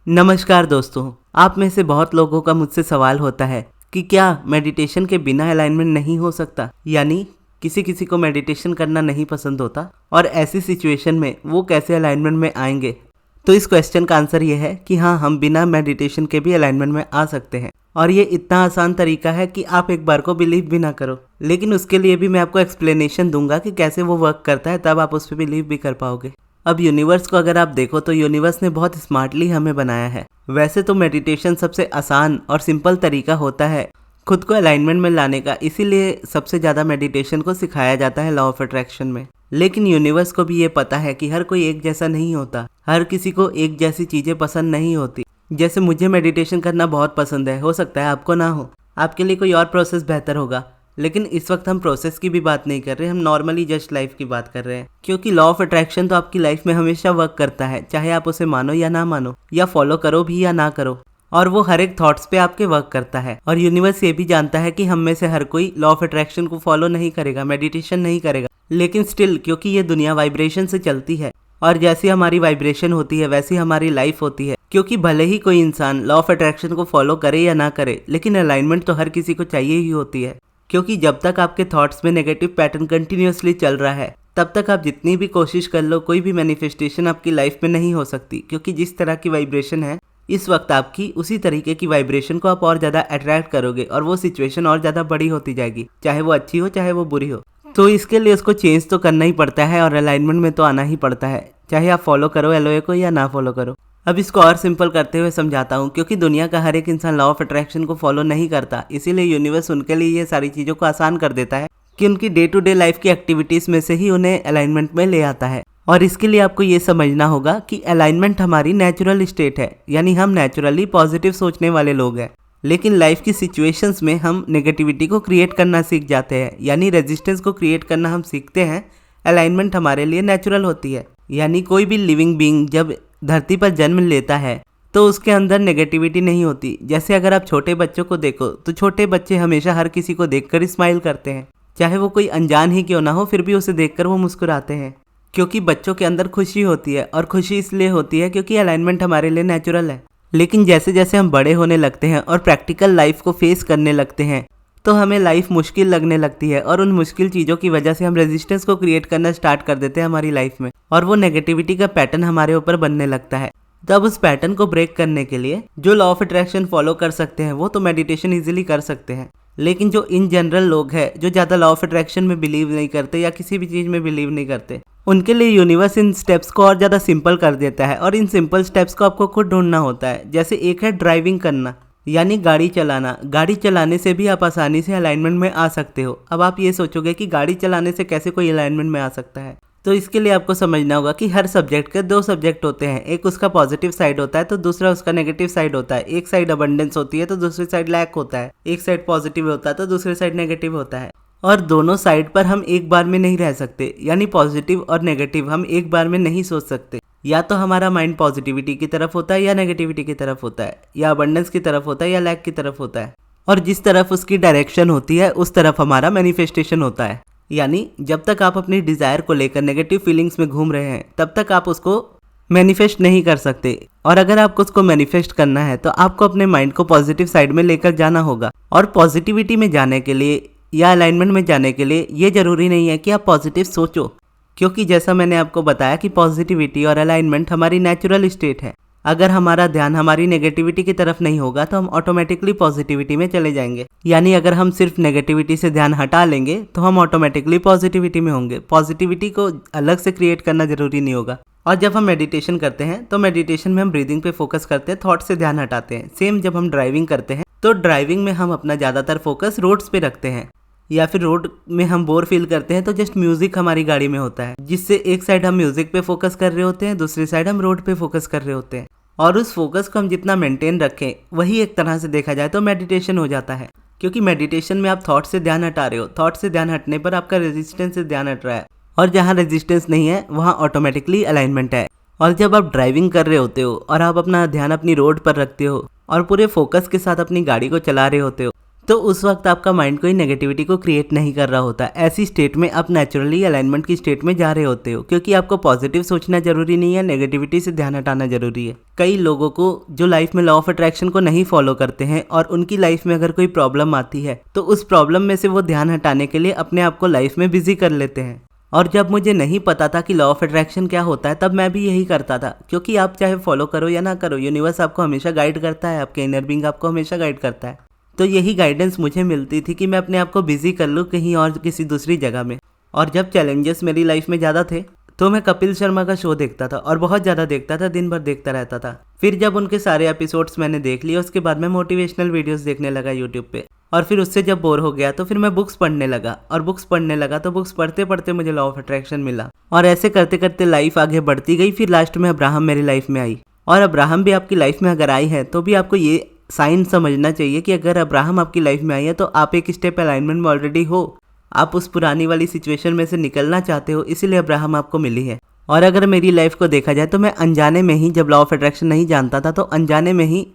नमस्कार दोस्तों। आप में से बहुत लोगों का मुझसे सवाल होता है कि क्या मेडिटेशन के बिना अलाइनमेंट नहीं हो सकता, यानी किसी किसी को मेडिटेशन करना नहीं पसंद होता और ऐसी सिचुएशन में वो कैसे अलाइनमेंट में आएंगे। तो इस क्वेश्चन का आंसर ये है कि हाँ, हम बिना मेडिटेशन के भी अलाइनमेंट में आ सकते हैं और ये इतना आसान तरीका है कि आप एक बार को बिलीव भी ना करो, लेकिन उसके लिए भी मैं आपको एक्सप्लेनेशन दूंगा कि कैसे वो वर्क करता है, तब आप उस पर बिलीव भी कर पाओगे। अब यूनिवर्स को अगर आप देखो तो यूनिवर्स ने बहुत स्मार्टली हमें बनाया है। वैसे तो मेडिटेशन सबसे आसान और सिंपल तरीका होता है खुद को अलाइनमेंट में लाने का, इसीलिए सबसे ज़्यादा मेडिटेशन को सिखाया जाता है लॉ ऑफ अट्रैक्शन में। लेकिन यूनिवर्स को भी ये पता है कि हर कोई एक जैसा नहीं होता, हर किसी को एक जैसी चीज़ें पसंद नहीं होती। जैसे मुझे मेडिटेशन करना बहुत पसंद है, हो सकता है आपको ना हो, आपके लिए कोई और प्रोसेस बेहतर होगा। लेकिन इस वक्त हम प्रोसेस की भी बात नहीं कर रहे, हम नॉर्मली जस्ट लाइफ की बात कर रहे हैं, क्योंकि लॉ ऑफ अट्रैक्शन तो आपकी लाइफ में हमेशा वर्क करता है, चाहे आप उसे मानो या ना मानो, या फॉलो करो भी या ना करो, और वो हर एक थॉट्स पे आपके वर्क करता है। और यूनिवर्स ये भी जानता है कि हम में से हर कोई लॉ ऑफ अट्रैक्शन को फॉलो नहीं करेगा, मेडिटेशन नहीं करेगा, लेकिन स्टिल क्योंकि ये दुनिया वाइब्रेशन से चलती है और जैसी हमारी वाइब्रेशन होती है वैसी हमारी लाइफ होती है। क्योंकि भले ही कोई इंसान लॉ ऑफ अट्रैक्शन को फॉलो करे या ना करे, लेकिन अलाइनमेंट तो हर किसी को चाहिए ही होती है। क्योंकि जब तक आपके थॉट्स में नेगेटिव पैटर्न कंटिन्यूअसली चल रहा है, तब तक आप जितनी भी कोशिश कर लो, कोई भी मैनिफेस्टेशन आपकी लाइफ में नहीं हो सकती। क्योंकि जिस तरह की वाइब्रेशन है इस वक्त आपकी, उसी तरीके की वाइब्रेशन को आप और ज़्यादा अट्रैक्ट करोगे और वो सिचुएशन और ज़्यादा बड़ी होती जाएगी, चाहे वो अच्छी हो चाहे वो बुरी हो। तो इसके लिए उसको चेंज तो करना ही पड़ता है और अलाइनमेंट में तो आना ही पड़ता है, चाहे आप फॉलो करो एलओए को या ना फॉलो करो। अब इसको और सिंपल करते हुए समझाता हूँ, क्योंकि दुनिया का हर एक इंसान लॉ ऑफ अट्रैक्शन को फॉलो नहीं करता, इसीलिए यूनिवर्स उनके लिए ये सारी चीज़ों को आसान कर देता है कि उनकी डे टू डे लाइफ की एक्टिविटीज़ में से ही उन्हें अलाइनमेंट में ले आता है। और इसके लिए आपको ये समझना होगा कि अलाइनमेंट हमारी नेचुरल स्टेट है, यानी हम नेचुरली पॉजिटिव सोचने वाले लोग हैं। लेकिन लाइफ की सिचुएशंस में हम नेगेटिविटी को क्रिएट करना सीख जाते हैं, यानी रेजिस्टेंस को क्रिएट करना हम सीखते हैं। अलाइनमेंट हमारे लिए नेचुरल होती है, यानी कोई भी लिविंग बीइंग जब धरती पर जन्म लेता है तो उसके अंदर नेगेटिविटी नहीं होती। जैसे अगर आप छोटे बच्चों को देखो तो छोटे बच्चे हमेशा हर किसी को देखकर स्माइल करते हैं, चाहे वो कोई अनजान ही क्यों ना हो, फिर भी उसे देखकर वो मुस्कुराते हैं, क्योंकि बच्चों के अंदर खुशी होती है। और खुशी इसलिए होती है क्योंकि अलाइनमेंट हमारे लिए नेचुरल है। लेकिन जैसे जैसे हम बड़े होने लगते हैं और प्रैक्टिकल लाइफ को फेस करने लगते हैं, तो हमें लाइफ मुश्किल लगने लगती है और उन मुश्किल चीज़ों की वजह से हम रेजिस्टेंस को क्रिएट करना स्टार्ट कर देते हैं हमारी लाइफ में, और वो नेगेटिविटी का पैटर्न हमारे ऊपर बनने लगता है। तब उस पैटर्न को ब्रेक करने के लिए जो लॉ ऑफ अट्रैक्शन फॉलो कर सकते हैं वो तो मेडिटेशन इजीली कर सकते हैं, लेकिन जो इन जनरल लोग हैं जो ज़्यादा लॉ ऑफ अट्रैक्शन में बिलीव नहीं करते या किसी भी चीज़ में बिलीव नहीं करते, उनके लिए यूनिवर्स इन स्टेप्स को और ज़्यादा सिंपल कर देता है। और इन सिंपल स्टेप्स को आपको खुद ढूंढना होता है। जैसे एक है ड्राइविंग करना, यानी गाड़ी चलाना। गाड़ी चलाने से भी आप आसानी से अलाइनमेंट में आ सकते हो। अब आप ये सोचोगे कि गाड़ी चलाने से कैसे कोई अलाइनमेंट में आ सकता है, तो इसके लिए आपको समझना होगा कि हर सब्जेक्ट के दो सब्जेक्ट होते हैं, एक उसका पॉजिटिव साइड होता है तो दूसरा उसका नेगेटिव साइड होता है। एक साइड अबंडेंस होती है तो दूसरी साइड लैक होता है, एक साइड पॉजिटिव होता है तो दूसरी साइड नेगेटिव होता है। और दोनों साइड पर हम एक बार में नहीं रह सकते, यानी पॉजिटिव और नेगेटिव हम एक बार में नहीं सोच सकते। या तो हमारा माइंड पॉजिटिविटी की तरफ होता है या नेगेटिविटी की तरफ होता है, या अबंडेंस की तरफ होता है या लैक की तरफ होता है। और जिस तरफ उसकी डायरेक्शन होती है उस तरफ हमारा मैनिफेस्टेशन होता है। यानी जब तक आप अपनी डिज़ायर को लेकर नेगेटिव फीलिंग्स में घूम रहे हैं तब तक आप उसको मैनिफेस्ट नहीं कर सकते। और अगर आपको उसको मैनिफेस्ट करना है तो आपको अपने माइंड को पॉजिटिव साइड में लेकर जाना होगा। और पॉजिटिविटी में जाने के लिए या अलाइनमेंट में जाने के लिए ये ज़रूरी नहीं है कि आप पॉजिटिव सोचो, क्योंकि जैसा मैंने आपको बताया कि पॉजिटिविटी और अलाइनमेंट हमारी नेचुरल स्टेट है। अगर हमारा ध्यान हमारी नेगेटिविटी की तरफ नहीं होगा तो हम ऑटोमेटिकली पॉजिटिविटी में चले जाएंगे। यानी अगर हम सिर्फ नेगेटिविटी से ध्यान हटा लेंगे तो हम ऑटोमेटिकली पॉजिटिविटी में होंगे। पॉजिटिविटी को अलग से क्रिएट करना जरूरी नहीं होगा। और जब हम मेडिटेशन करते हैं तो मेडिटेशन में हम ब्रीदिंग पे फोकस करते हैं, थॉट से ध्यान हटाते हैं। सेम जब हम ड्राइविंग करते हैं तो ड्राइविंग में हम अपना ज़्यादातर फोकस रोड्स पे रखते हैं, या फिर रोड में हम बोर फील करते हैं तो जस्ट म्यूजिक हमारी गाड़ी में होता है, जिससे एक साइड हम म्यूजिक पे फोकस कर रहे होते हैं, दूसरी साइड हम रोड पे फोकस कर रहे होते हैं। और उस फोकस को हम जितना मेंटेन रखें वही एक तरह से देखा जाए तो मेडिटेशन हो जाता है। क्योंकि मेडिटेशन में आप थॉट से ध्यान हटा रहे हो, थॉट से ध्यान हटने पर आपका रेजिस्टेंस से ध्यान हट रहा है, और जहाँ रेजिस्टेंस नहीं है वहाँ ऑटोमेटिकली अलाइनमेंट है। और जब आप ड्राइविंग कर रहे होते हो और आप अपना ध्यान अपनी रोड पर रखते हो और पूरे फोकस के साथ अपनी गाड़ी को चला रहे होते हो, तो उस वक्त आपका माइंड कोई नेगेटिविटी को क्रिएट नहीं कर रहा होता। ऐसी स्टेट में आप नेचुरली अलाइनमेंट की स्टेट में जा रहे होते हो, क्योंकि आपको पॉजिटिव सोचना जरूरी नहीं है, नेगेटिविटी से ध्यान हटाना जरूरी है। कई लोगों को जो लाइफ में लॉ ऑफ अट्रैक्शन को नहीं फॉलो करते हैं और उनकी लाइफ में अगर कोई प्रॉब्लम आती है तो उस प्रॉब्लम में से वो ध्यान हटाने के लिए अपने आप को लाइफ में बिजी कर लेते हैं। और जब मुझे नहीं पता था कि लॉ ऑफ अट्रैक्शन क्या होता है, तब मैं भी यही करता था, क्योंकि आप चाहे फॉलो करो या ना करो, यूनिवर्स आपको हमेशा गाइड करता है, आपके इनर बीइंग आपको हमेशा गाइड करता है। तो यही गाइडेंस मुझे मिलती थी कि मैं अपने आप को बिजी कर लूँ कहीं और किसी दूसरी जगह में। और जब चैलेंजेस मेरी लाइफ में ज़्यादा थे तो मैं कपिल शर्मा का शो देखता था, और बहुत ज़्यादा देखता था, दिन भर देखता रहता था। फिर जब उनके सारे एपिसोड्स मैंने देख लिए, उसके बाद मैं मोटिवेशनल वीडियोस देखने लगा यूट्यूब पे। और फिर उससे जब बोर हो गया तो फिर मैं बुक्स पढ़ने लगा, और बुक्स पढ़ने लगा तो बुक्स पढ़ते पढ़ते मुझे लॉ ऑफ अट्रैक्शन मिला। और ऐसे करते करते लाइफ आगे बढ़ती गई। फिर लास्ट में अब्राहम मेरी लाइफ में आई। और अब्राहम भी आपकी लाइफ में अगर आई है तो भी आपको ये साइन समझना चाहिए कि अगर अब्राहम आपकी लाइफ में आई है तो आप एक स्टेप अलाइनमेंट में ऑलरेडी हो। आप उस पुरानी वाली सिचुएशन में से निकलना चाहते हो, इसीलिए अब्राहम आपको मिली है। और अगर मेरी लाइफ को देखा जाए तो मैं अनजाने में ही, जब लॉ ऑफ अट्रैक्शन नहीं जानता था तो अनजाने में ही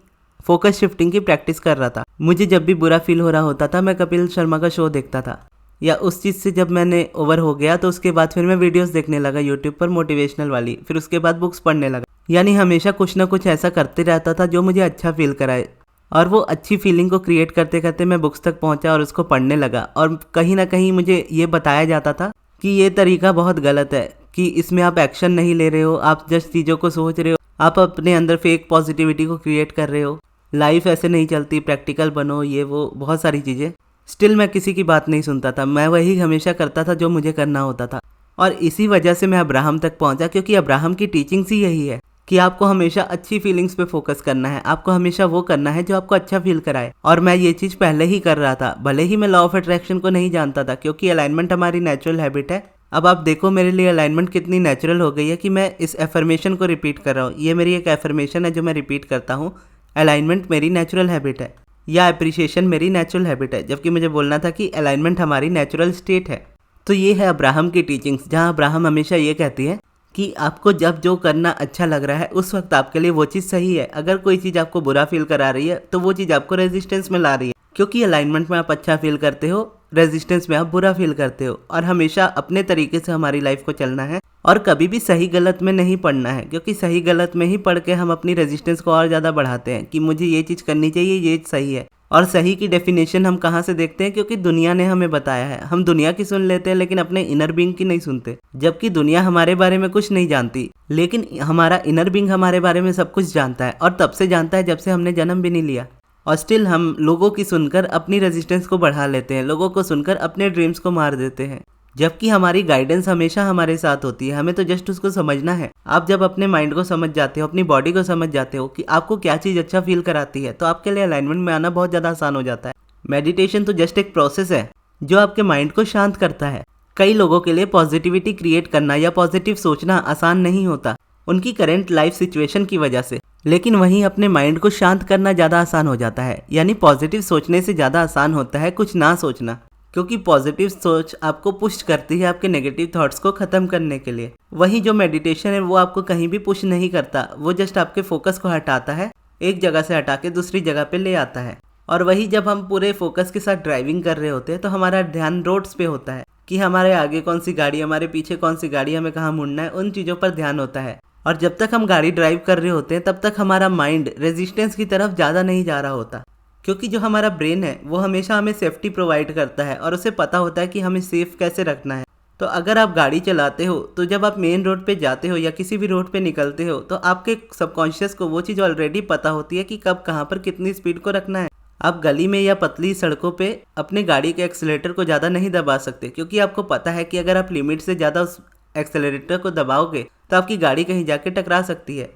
फोकस शिफ्टिंग की प्रैक्टिस कर रहा था। मुझे जब भी बुरा फील हो रहा होता था मैं कपिल शर्मा का शो देखता था, या उस चीज़ से जब मैंने ओवर हो गया तो उसके बाद फिर मैं वीडियोस देखने लगा यूट्यूब पर मोटिवेशनल वाली, फिर उसके बाद बुक्स पढ़ने लगा। यानी हमेशा कुछ ना कुछ ऐसा करते रहता था जो मुझे अच्छा फील कराए। और वो अच्छी फीलिंग को क्रिएट करते करते मैं बुक्स तक पहुंचा और उसको पढ़ने लगा। और कहीं ना कहीं मुझे ये बताया जाता था कि ये तरीका बहुत गलत है, कि इसमें आप एक्शन नहीं ले रहे हो, आप जस्ट चीज़ों को सोच रहे हो, आप अपने अंदर फेक पॉजिटिविटी को क्रिएट कर रहे हो, लाइफ ऐसे नहीं चलती, प्रैक्टिकल बनो, ये वो बहुत सारी चीज़ें। स्टिल मैं किसी की बात नहीं सुनता था, मैं वही हमेशा करता था जो मुझे करना होता था। और इसी वजह से मैं अब्राहम तक पहुंचा, क्योंकि अब्राहम की टीचिंग्स ही यही है कि आपको हमेशा अच्छी फीलिंग्स पे फोकस करना है, आपको हमेशा वो करना है जो आपको अच्छा फील कराए। और मैं ये चीज़ पहले ही कर रहा था, भले ही मैं लॉ ऑफ अट्रैक्शन को नहीं जानता था, क्योंकि अलाइनमेंट हमारी नेचुरल हैबिट है। अब आप देखो मेरे लिए अलाइनमेंट कितनी नेचुरल हो गई है कि मैं इस एफर्मेशन को रिपीट कर रहा हूँ। ये मेरी एक एफर्मेशन है जो मैं रिपीट करता हूँ, अलाइनमेंट मेरी नेचुरल हैबिट है, या अप्रिशिएशन मेरी नेचुरल हैबिट है, जबकि मुझे बोलना था कि अलाइनमेंट हमारी नेचुरल स्टेट है। तो ये है अब्राहम की टीचिंग्स, जहाँ अब्राहम हमेशा ये कहती है कि आपको जब जो करना अच्छा लग रहा है उस वक्त आपके लिए वो चीज़ सही है। अगर कोई चीज़ आपको बुरा फील करा रही है तो वो चीज़ आपको रेजिस्टेंस में ला रही है, क्योंकि अलाइनमेंट में आप अच्छा फील करते हो, रेजिस्टेंस में आप बुरा फील करते हो। और हमेशा अपने तरीके से हमारी लाइफ को चलना है, और कभी भी सही गलत में नहीं पढ़ना है, क्योंकि सही गलत में ही पढ़ के हम अपनी रेजिस्टेंस को और ज़्यादा बढ़ाते हैं कि मुझे ये चीज़ करनी चाहिए, ये सही है। और सही की डेफिनेशन हम कहाँ से देखते हैं? क्योंकि दुनिया ने हमें बताया है। हम दुनिया की सुन लेते हैं लेकिन अपने इनर बीइंग की नहीं सुनते, जबकि दुनिया हमारे बारे में कुछ नहीं जानती, लेकिन हमारा इनर बीइंग हमारे बारे में सब कुछ जानता है, और तब से जानता है जब से हमने जन्म भी नहीं लिया। और स्टिल हम लोगों की सुनकर अपनी रेजिस्टेंस को बढ़ा लेते हैं, लोगों को सुनकर अपने ड्रीम्स को मार देते हैं, जबकि हमारी गाइडेंस हमेशा हमारे साथ होती है। हमें तो जस्ट उसको समझना है। आप जब अपने माइंड को समझ जाते हो, अपनी बॉडी को समझ जाते हो कि आपको क्या चीज़ अच्छा फील कराती है, तो आपके लिए अलाइनमेंट में आना बहुत ज़्यादा आसान हो जाता है। मेडिटेशन तो जस्ट एक प्रोसेस है जो आपके माइंड को शांत करता है। कई लोगों के लिए पॉजिटिविटी क्रिएट करना या पॉजिटिव सोचना आसान नहीं होता उनकी करंट लाइफ सिचुएशन की वजह से, लेकिन वहीं अपने माइंड को शांत करना ज़्यादा आसान हो जाता है। यानी पॉजिटिव सोचने से ज़्यादा आसान होता है कुछ ना सोचना, क्योंकि पॉजिटिव सोच आपको पुश करती है आपके नेगेटिव थॉट्स को ख़त्म करने के लिए। वही जो मेडिटेशन है वो आपको कहीं भी पुश नहीं करता, वो जस्ट आपके फोकस को हटाता है, एक जगह से हटा के दूसरी जगह पे ले आता है। और वही जब हम पूरे फोकस के साथ ड्राइविंग कर रहे होते हैं तो हमारा ध्यान रोड्स पे होता है कि हमारे आगे कौन सी गाड़ी, हमारे पीछे कौन सी गाड़ी, हमें कहाँ मुड़ना है, उन चीज़ों पर ध्यान होता है। और जब तक हम गाड़ी ड्राइव कर रहे होते हैं तब तक हमारा माइंड रेजिस्टेंस की तरफ ज़्यादा नहीं जा रहा होता, क्योंकि जो हमारा ब्रेन है वो हमेशा हमें सेफ्टी प्रोवाइड करता है और उसे पता होता है कि हमें सेफ कैसे रखना है। तो अगर आप गाड़ी चलाते हो तो जब आप मेन रोड पे जाते हो या किसी भी रोड पे निकलते हो तो आपके सबकॉन्शियस को वो चीज़ ऑलरेडी पता होती है कि कब कहाँ पर कितनी स्पीड को रखना है। आप गली में या पतली सड़कों पे अपनी गाड़ी के एक्सीलरेटर को ज़्यादा नहीं दबा सकते, क्योंकि आपको पता है कि अगर आप लिमिट से ज़्यादा उस एक्सीलरेटर को दबाओगे तो आपकी गाड़ी कहीं जाके टकरा सकती है।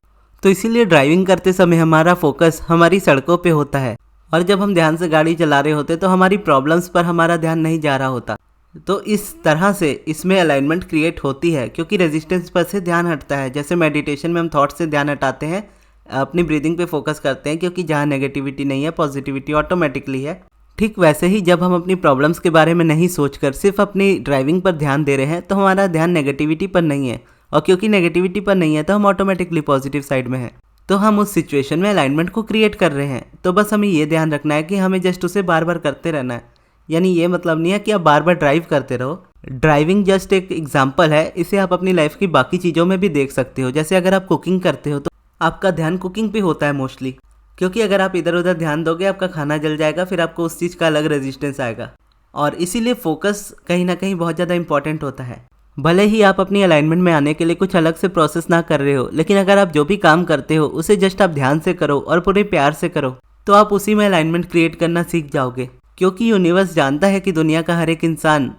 तो इसीलिए ड्राइविंग करते समय हमारा फोकस हमारी सड़कों पे होता है, और जब हम ध्यान से गाड़ी चला रहे होते तो हमारी प्रॉब्लम्स पर हमारा ध्यान नहीं जा रहा होता। तो इस तरह से इसमें अलाइनमेंट क्रिएट होती है, क्योंकि रेजिस्टेंस पर से ध्यान हटता है। जैसे मेडिटेशन में हम थॉट से ध्यान हटाते हैं, अपनी ब्रीदिंग पे फोकस करते हैं, क्योंकि जहाँ नेगेटिविटी नहीं है पॉजिटिविटी ऑटोमेटिकली है। ठीक वैसे ही जब हम अपनी प्रॉब्लम्स के बारे में नहीं सोचकर सिर्फ अपनी ड्राइविंग पर ध्यान दे रहे हैं तो हमारा ध्यान नेगेटिविटी पर नहीं है, और क्योंकि नेगेटिविटी पर नहीं है तो हम ऑटोमेटिकली पॉजिटिव साइड में हैं। तो हम उस सिचुएशन में अलाइनमेंट को क्रिएट कर रहे हैं। तो बस हमें ये ध्यान रखना है कि हमें जस्ट उसे बार बार करते रहना है। यानी ये मतलब नहीं है कि आप बार बार ड्राइव करते रहो। ड्राइविंग जस्ट एक एग्जाम्पल है, इसे आप अपनी लाइफ की बाकी चीज़ों में भी देख सकते हो। जैसे अगर आप कुकिंग करते हो तो आपका ध्यान कुकिंग पे होता है मोस्टली, क्योंकि अगर आप इधर उधर ध्यान दोगे आपका खाना जल जाएगा, फिर आपको उस चीज़ का अलग रेजिस्टेंस आएगा। और इसीलिए फोकस कहीं ना कहीं बहुत ज़्यादा इंपॉर्टेंट होता है। भले ही आप अपनी अलाइनमेंट में आने के लिए कुछ अलग से प्रोसेस ना कर रहे हो, लेकिन अगर आप जो भी काम करते हो उसे जस्ट आप ध्यान से करो और पूरे प्यार से करो, तो आप उसी में अलाइनमेंट क्रिएट करना सीख जाओगे। क्योंकि यूनिवर्स जानता है कि दुनिया का हर एक इंसान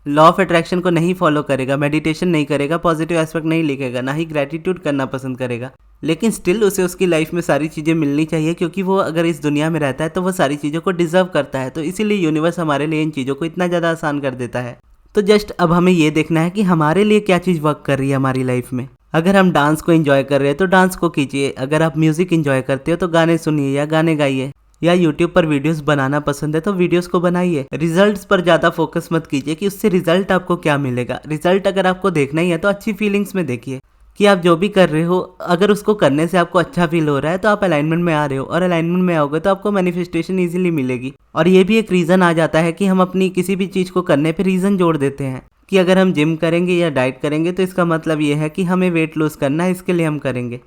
लॉ ऑफ अट्रैक्शन को नहीं फॉलो करेगा, मेडिटेशन नहीं करेगा, पॉजिटिव एस्पेक्ट नहीं लिखेगा, ना ही ग्रेटिट्यूड करना पसंद करेगा, लेकिन स्टिल उसे उसकी लाइफ में सारी चीज़ें मिलनी चाहिए, क्योंकि वो अगर इस दुनिया में रहता है तो वो सारी चीज़ों को डिजर्व करता है। तो इसीलिए यूनिवर्स हमारे लिए इन चीज़ों को इतना ज़्यादा आसान कर देता है। तो जस्ट अब हमें ये देखना है कि हमारे लिए क्या चीज़ वर्क कर रही है हमारी लाइफ में। अगर हम डांस को एंजॉय कर रहे हैं तो डांस को कीजिए, अगर आप म्यूजिक एंजॉय करते हो तो गाने सुनिए या गाने गाइए, या यूट्यूब पर वीडियोस बनाना पसंद है तो वीडियोस को बनाइए। रिजल्ट्स पर ज़्यादा फोकस मत कीजिए कि उससे रिजल्ट आपको क्या मिलेगा। रिजल्ट अगर आपको देखना ही है तो अच्छी फीलिंग्स में देखिए कि आप जो भी कर रहे हो, अगर उसको करने से आपको अच्छा फील हो रहा है तो आप अलाइनमेंट में आ रहे हो, और अलाइनमेंट में आओगे तो आपको मैनिफेस्टेशन इजीली मिलेगी। और ये भी एक रीज़न आ जाता है कि हम अपनी किसी भी चीज़ को करने पे रीज़न जोड़ देते हैं कि अगर हम जिम करेंगे या डाइट करेंगे तो इसका मतलब ये है कि हमें वेट लूज़ करना है, इसके लिए हम करेंगे,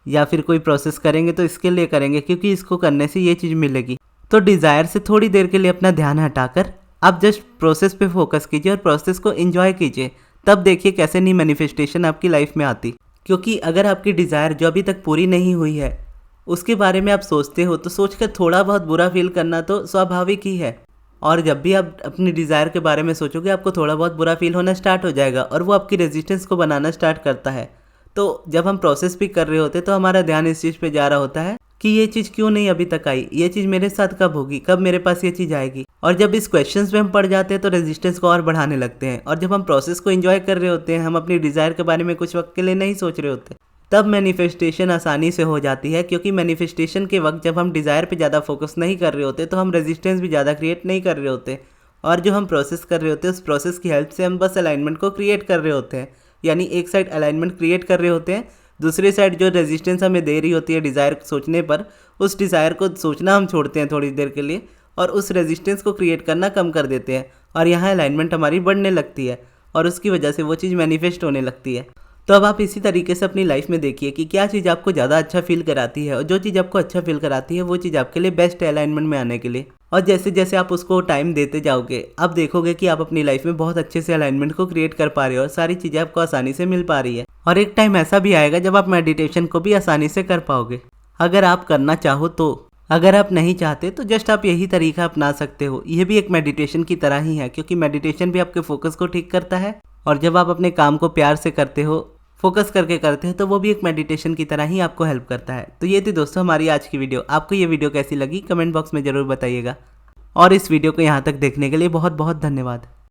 या फिर कोई प्रोसेस करेंगे तो इसके लिए करेंगे क्योंकि इसको करने से ये चीज़ मिलेगी। तो डिज़ायर से थोड़ी देर के लिए अपना ध्यान हटाकर आप जस्ट प्रोसेस पे फोकस कीजिए और प्रोसेस को एंजॉय कीजिए। तब देखिए कैसे नहीं मैनिफेस्टेशन आपकी लाइफ में आती। क्योंकि अगर आपकी डिज़ायर जो अभी तक पूरी नहीं हुई है उसके बारे में आप सोचते हो तो सोचकर थोड़ा बहुत बुरा फील करना तो स्वाभाविक ही है। और जब भी आप अपनी डिज़ायर के बारे में सोचोगे आपको थोड़ा बहुत बुरा फील होना स्टार्ट हो जाएगा, और वो आपकी रेजिस्टेंस को बनाना स्टार्ट करता है। तो जब हम प्रोसेस भी कर रहे होते तो हमारा ध्यान इस चीज़ पे जा रहा होता है कि ये चीज़ क्यों नहीं अभी तक आई, ये चीज़ मेरे साथ कब होगी, कब मेरे पास ये चीज़ आएगी। और जब इस क्वेश्चंस पे हम पड़ जाते हैं तो रेजिस्टेंस को और बढ़ाने लगते हैं। और जब हम प्रोसेस को एंजॉय कर रहे होते हैं, हम अपनी डिज़ायर के बारे में कुछ वक्त के लिए नहीं सोच रहे होते, तब मैनिफेस्टेशन आसानी से हो जाती है। क्योंकि मैनिफेस्टेशन के वक्त जब हम डिज़ायर पे ज़्यादा फोकस नहीं कर रहे होते तो हम रेजिस्टेंस भी ज़्यादा क्रिएट नहीं कर रहे होते, और जो हम प्रोसेस कर रहे होते हैं उस प्रोसेस की हेल्प से हम बस अलाइनमेंट को क्रिएट कर रहे होते हैं। यानी एक साइड अलाइनमेंट क्रिएट कर रहे होते हैं, दूसरी साइड जो रेजिस्टेंस हमें दे रही होती है डिज़ायर सोचने पर, उस डिज़ायर को सोचना हम छोड़ते हैं थोड़ी देर के लिए और उस रेजिस्टेंस को क्रिएट करना कम कर देते हैं, और यहाँ अलाइनमेंट हमारी बढ़ने लगती है और उसकी वजह से वो चीज़ मैनिफेस्ट होने लगती है। तो अब आप इसी तरीके से अपनी लाइफ में देखिए कि क्या चीज़ आपको ज़्यादा अच्छा फील कराती है, और जो चीज़ आपको अच्छा फील कराती है वो चीज़ आपके लिए बेस्ट है अलाइनमेंट में आने के लिए। और जैसे जैसे आप उसको टाइम देते जाओगे आप देखोगे कि आप अपनी लाइफ में बहुत अच्छे से अलाइनमेंट को क्रिएट कर पा रहे हो और सारी चीज़ें आपको आसानी से मिल पा रही है। और एक टाइम ऐसा भी आएगा जब आप मेडिटेशन को भी आसानी से कर पाओगे, अगर आप करना चाहो तो। अगर आप नहीं चाहते तो जस्ट आप यही तरीका अपना सकते हो। ये भी एक मेडिटेशन की तरह ही है, क्योंकि मेडिटेशन भी आपके फोकस को ठीक करता है, और जब आप अपने काम को प्यार से करते हो, फोकस करके करते हो, तो वो भी एक मेडिटेशन की तरह ही आपको हेल्प करता है। तो ये थी दोस्तों हमारी आज की वीडियो। आपको ये वीडियो कैसी लगी कमेंट बॉक्स में ज़रूर बताइएगा, और इस वीडियो को यहाँ तक देखने के लिए बहुत बहुत धन्यवाद।